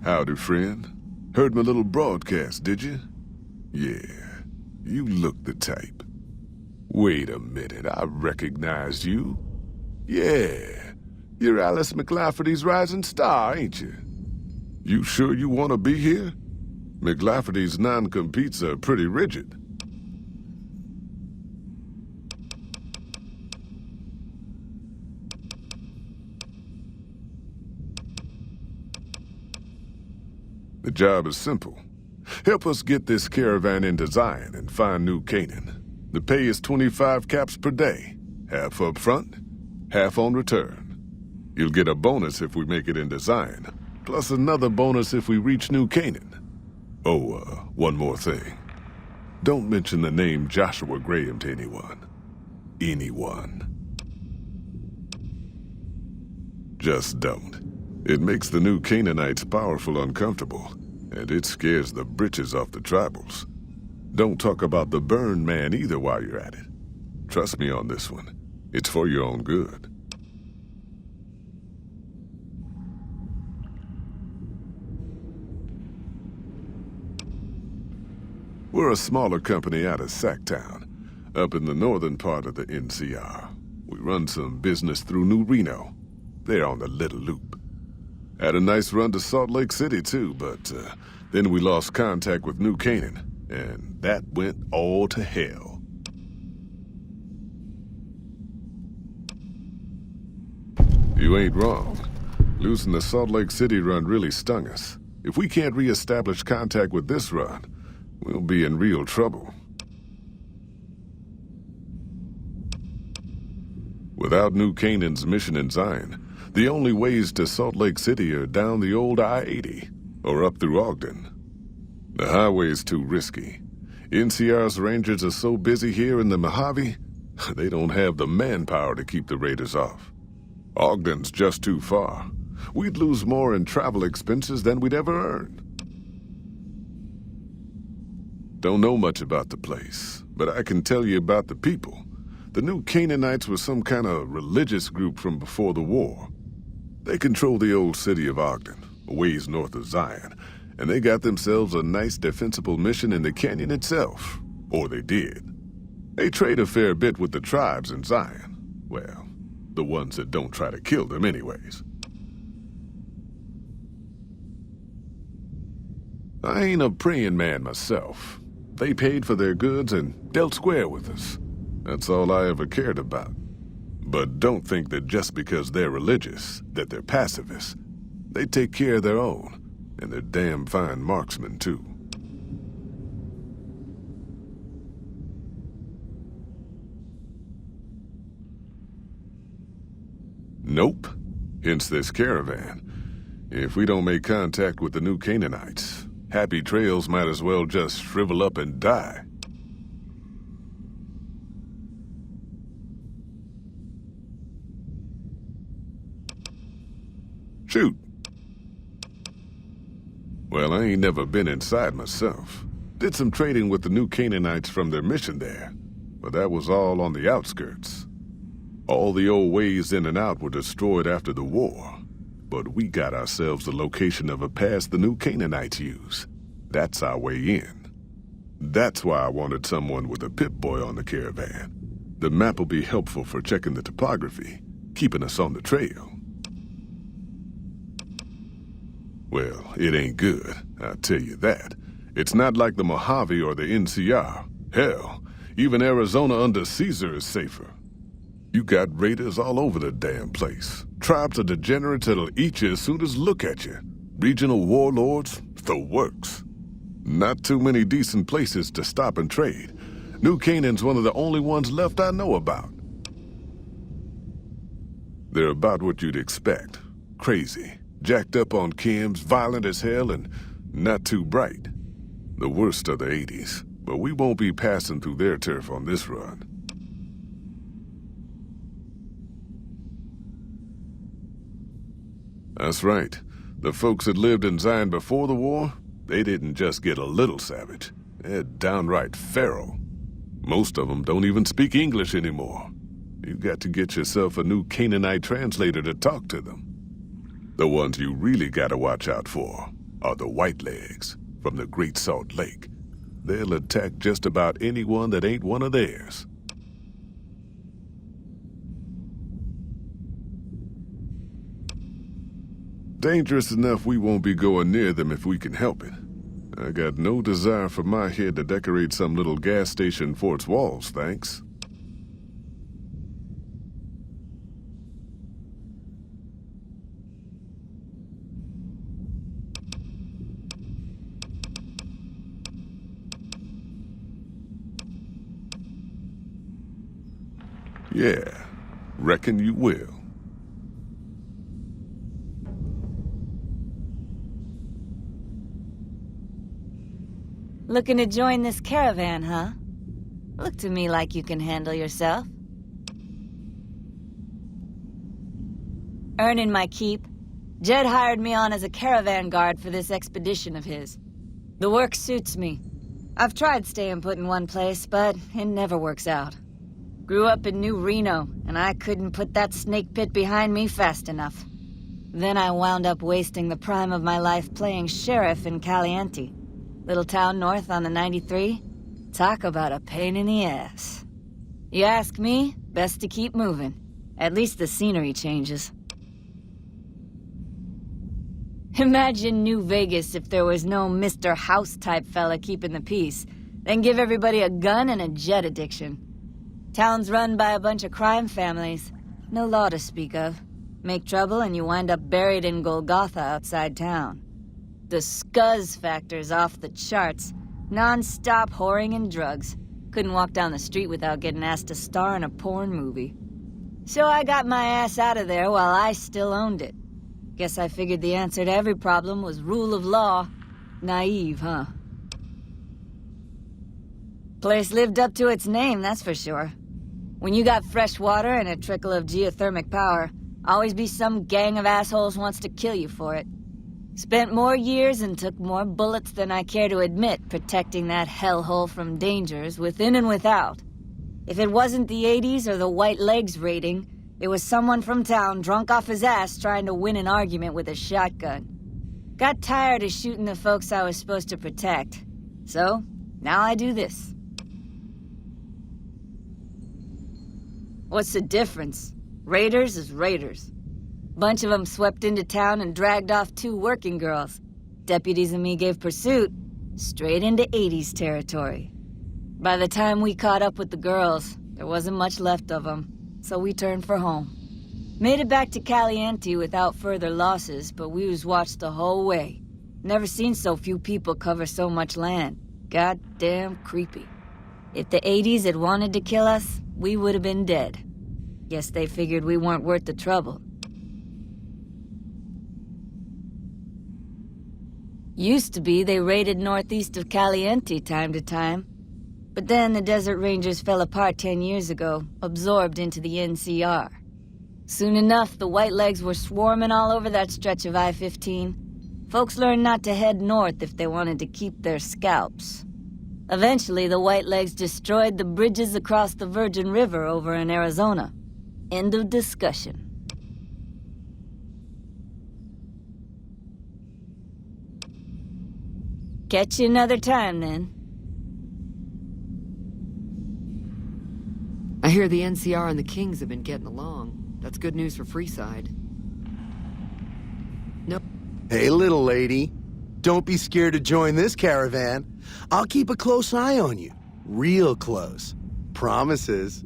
Howdy, friend. Heard my little broadcast, did you? Yeah, you look the type. Wait a minute, I recognized you. Yeah, you're Alice McLafferty's rising star, ain't you? You sure you want to be here? McLafferty's non-competes are pretty rigid. The job is simple. Help us get this caravan into Zion and find New Canaan. The pay is 25 caps per day. Half up front, half on return. You'll get a bonus if we make it into Zion, plus another bonus if we reach New Canaan. Oh, one more thing. Don't mention the name Joshua Graham to anyone. Anyone. Just don't. It makes the New Canaanites powerful uncomfortable, and it scares the britches off the tribals. Don't talk about the Burn Man either while you're at it. Trust me on this one. It's for your own good. We're a smaller company out of Sacktown, up in the northern part of the NCR. We run some business through New Reno. They're on the Little Loop. Had a nice run to Salt Lake City, too, but then we lost contact with New Canaan, and that went all to hell. You ain't wrong. Losing the Salt Lake City run really stung us. If we can't re-establish contact with this run, we'll be in real trouble. Without New Canaan's mission in Zion, the only ways to Salt Lake City are down the old I-80, or up through Ogden. The highway's too risky. NCR's rangers are so busy here in the Mojave, they don't have the manpower to keep the raiders off. Ogden's just too far. We'd lose more in travel expenses than we'd ever earn. Don't know much about the place, but I can tell you about the people. The New Canaanites were some kind of religious group from before the war. They control the old city of Ogden, a ways north of Zion, and they got themselves a nice defensible mission in the canyon itself. Or they did. They trade a fair bit with the tribes in Zion. Well, the ones that don't try to kill them anyways. I ain't a praying man myself. They paid for their goods and dealt square with us. That's all I ever cared about. But don't think that just because they're religious, that they're pacifists. They take care of their own, and they're damn fine marksmen, too. Nope. Hence this caravan. If we don't make contact with the New Canaanites, Happy Trails might as well just shrivel up and die. Shoot. Well, I ain't never been inside myself. Did some trading with the New Canaanites from their mission there, but that was all on the outskirts. All the old ways in and out were destroyed after the war, but we got ourselves the location of a pass the New Canaanites use. That's our way in. That's why I wanted someone with a Pip-Boy on the caravan. The map will be helpful for checking the topography, keeping us on the trail. Well, it ain't good, I'll tell you that. It's not like the Mojave or the NCR. Hell, even Arizona under Caesar is safer. You got raiders all over the damn place. Tribes of degenerates that'll eat you as soon as look at you. Regional warlords, the works. Not too many decent places to stop and trade. New Canaan's one of the only ones left I know about. They're about what you'd expect. Crazy. Jacked up on chems, violent as hell, and not too bright. The worst of the 80s, but we won't be passing through their turf on this run. That's right. The folks that lived in Zion before the war, they didn't just get a little savage. They're downright feral. Most of them don't even speak English anymore. You got to get yourself a New Canaanite translator to talk to them. The ones you really gotta watch out for are the Whitelegs from the Great Salt Lake. They'll attack just about anyone that ain't one of theirs. Dangerous enough we won't be going near them if we can help it. I got no desire for my head to decorate some little gas station fort's walls, thanks. Yeah, reckon you will. Looking to join this caravan, huh? Look to me like you can handle yourself. Earning my keep, Jed hired me on as a caravan guard for this expedition of his. The work suits me. I've tried staying put in one place, but it never works out. Grew up in New Reno, and I couldn't put that snake pit behind me fast enough. Then I wound up wasting the prime of my life playing sheriff in Caliente. Little town north on the 93. Talk about a pain in the ass. You ask me, best to keep moving. At least the scenery changes. Imagine New Vegas if there was no Mr. House-type fella keeping the peace, then give everybody a gun and a jet addiction. Town's run by a bunch of crime families. No law to speak of. Make trouble and you wind up buried in Golgotha outside town. The scuzz factor's off the charts. Non-stop whoring and drugs. Couldn't walk down the street without getting asked to star in a porn movie. So I got my ass out of there while I still owned it. Guess I figured the answer to every problem was rule of law. Naive, huh? Place lived up to its name, that's for sure. When you got fresh water and a trickle of geothermic power, always be some gang of assholes wants to kill you for it. Spent more years and took more bullets than I care to admit protecting that hellhole from dangers within and without. If it wasn't the 80s or the Whitelegs raiding, it was someone from town drunk off his ass trying to win an argument with a shotgun. Got tired of shooting the folks I was supposed to protect. So, now I do this. What's the difference? Raiders is raiders. Bunch of them swept into town and dragged off 2 working girls. Deputies and me gave pursuit, straight into 80s territory. By the time we caught up with the girls, there wasn't much left of them, so we turned for home. Made it back to Caliente without further losses, but we was watched the whole way. Never seen so few people cover so much land. Goddamn creepy. If the 80s had wanted to kill us, we would have been dead. Guess they figured we weren't worth the trouble. Used to be they raided northeast of Caliente time to time. But then the Desert Rangers fell apart 10 years ago, absorbed into the NCR. Soon enough, the Whitelegs were swarming all over that stretch of I-15. Folks learned not to head north if they wanted to keep their scalps. Eventually, the Whitelegs destroyed the bridges across the Virgin River over in Arizona. End of discussion. Catch you another time, then. I hear the NCR and the Kings have been getting along. That's good news for Freeside. No. Hey, little lady. Don't be scared to join this caravan. I'll keep a close eye on you. Real close. Promises.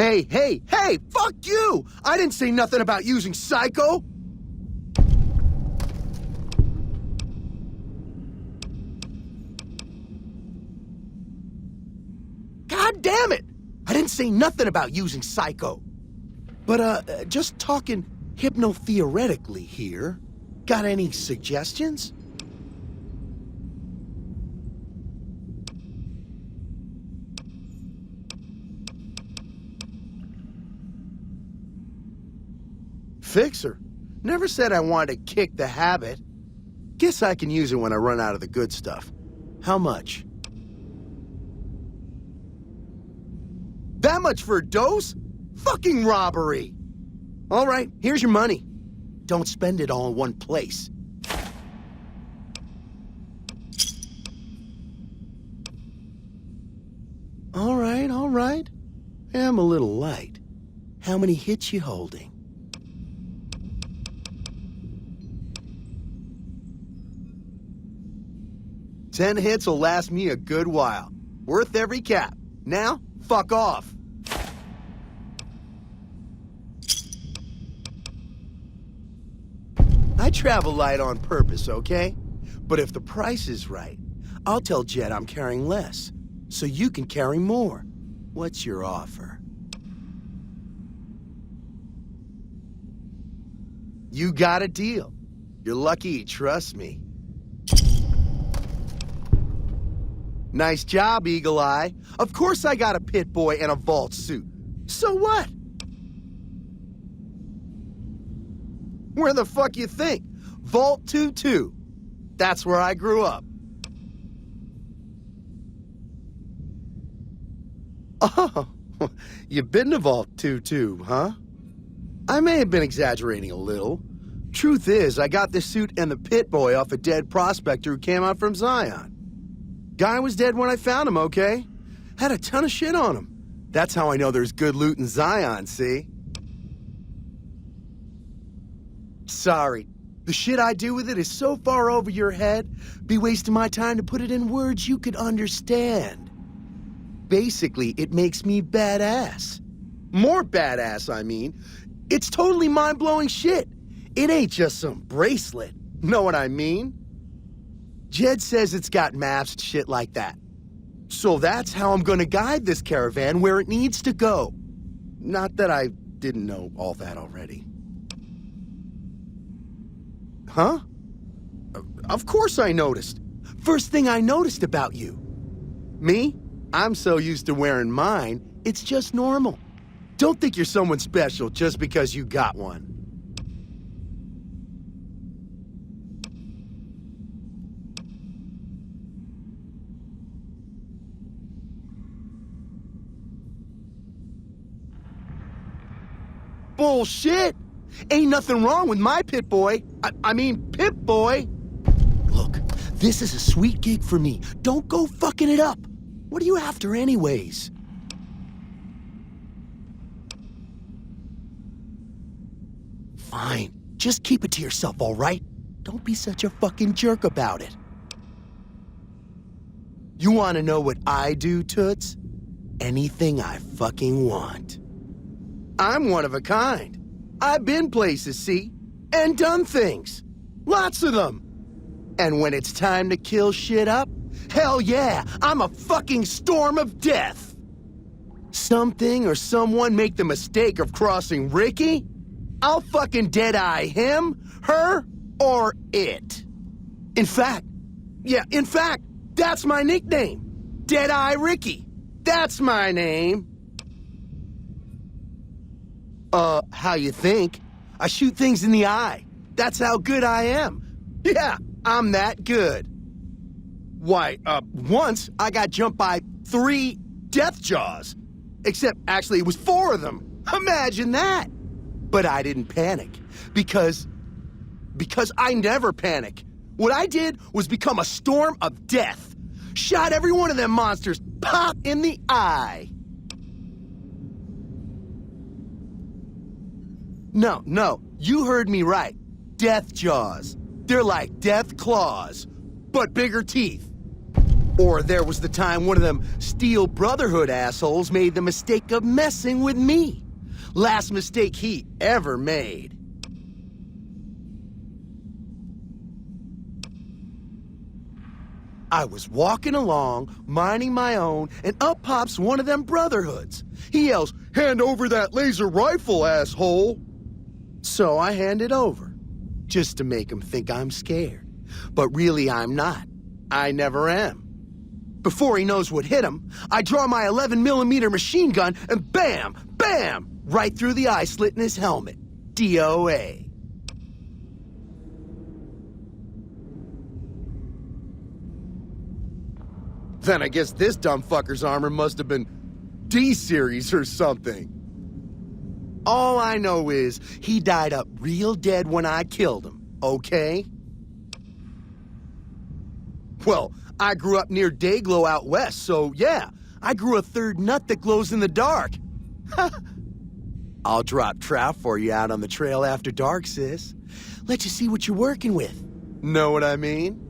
Hey, fuck you! I didn't say nothing about using Psycho! God damn it! I didn't say nothing about using Psycho. But, just talking hypno-theoretically here. Got any suggestions? Fixer. Never said I wanted to kick the habit. Guess I can use it when I run out of the good stuff. How much? That much for a dose? Fucking robbery! All right, here's your money. Don't spend it all in one place. All right. I'm a little light. How many hits you holding? 10 hits will last me a good while. Worth every cap. Now, fuck off. I travel light on purpose, okay? But if the price is right, I'll tell Jed I'm carrying less, so you can carry more. What's your offer? You got a deal. You're lucky he trusts me. Nice job, Eagle Eye. Of course I got a pit boy and a vault suit. So what? Where the fuck you think? Vault 2-2. That's where I grew up. Oh, you've been to Vault 2-2, huh? I may have been exaggerating a little. Truth is, I got this suit and the pit boy off a dead prospector who came out from Zion. Guy was dead when I found him, okay? Had a ton of shit on him. That's how I know there's good loot in Zion, see? Sorry. The shit I do with it is so far over your head, be wasting my time to put it in words you could understand. Basically, it makes me badass. More badass, I mean. It's totally mind-blowing shit. It ain't just some bracelet. Know what I mean? Jed says it's got maps and shit like that. So that's how I'm gonna guide this caravan where it needs to go. Not that I didn't know all that already. Huh? Of course I noticed. First thing I noticed about you. Me? I'm so used to wearing mine, it's just normal. Don't think you're someone special just because you got one. Bullshit! Ain't nothing wrong with my pit boy. I mean, Pip-Boy. Look, this is a sweet gig for me. Don't go fucking it up. What are you after anyways? Fine. Just keep it to yourself, all right? Don't be such a fucking jerk about it. You want to know what I do, Toots? Anything I fucking want. I'm one of a kind. I've been places, see? And done things. Lots of them. And when it's time to kill shit up, hell yeah, I'm a fucking storm of death. Something or someone make the mistake of crossing Ricky, I'll fucking dead-eye him, her, or it. In fact, that's my nickname. Dead-Eye Ricky. That's my name. How you think? I shoot things in the eye. That's how good I am. Yeah, I'm that good. Why, once I got jumped by 3 death jaws. Except, actually, it was 4 of them. Imagine that! But I didn't panic. Because I never panic. What I did was become a storm of death. Shot every one of them monsters pop in the eye. No, you heard me right. Death jaws. They're like death claws, but bigger teeth. Or there was the time one of them Steel Brotherhood assholes made the mistake of messing with me. Last mistake he ever made. I was walking along, minding my own, and up pops one of them Brotherhoods. He yells, "Hand over that laser rifle, asshole!" So I hand it over, just to make him think I'm scared. But really I'm not. I never am. Before he knows what hit him, I draw my 11mm machine gun and bam, bam, right through the eye slit in his helmet. DOA. Then I guess this dumb fucker's armor must have been D-series or something. All I know is he died up real dead when I killed him, okay? Well, I grew up near Dayglow out west, so yeah, I grew a third nut that glows in the dark. I'll drop trout for you out on the trail after dark, sis. Let you see what you're working with. Know what I mean?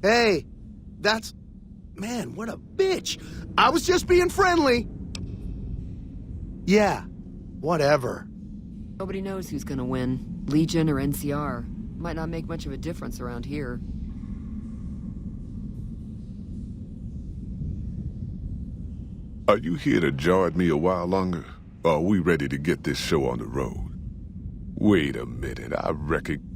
Hey, that's... Man, what a bitch. I was just being friendly. Yeah, whatever. Nobody knows who's gonna win. Legion or NCR. Might not make much of a difference around here. Are you here to jar at me a while longer? Or are we ready to get this show on the road? Wait a minute, I reckon...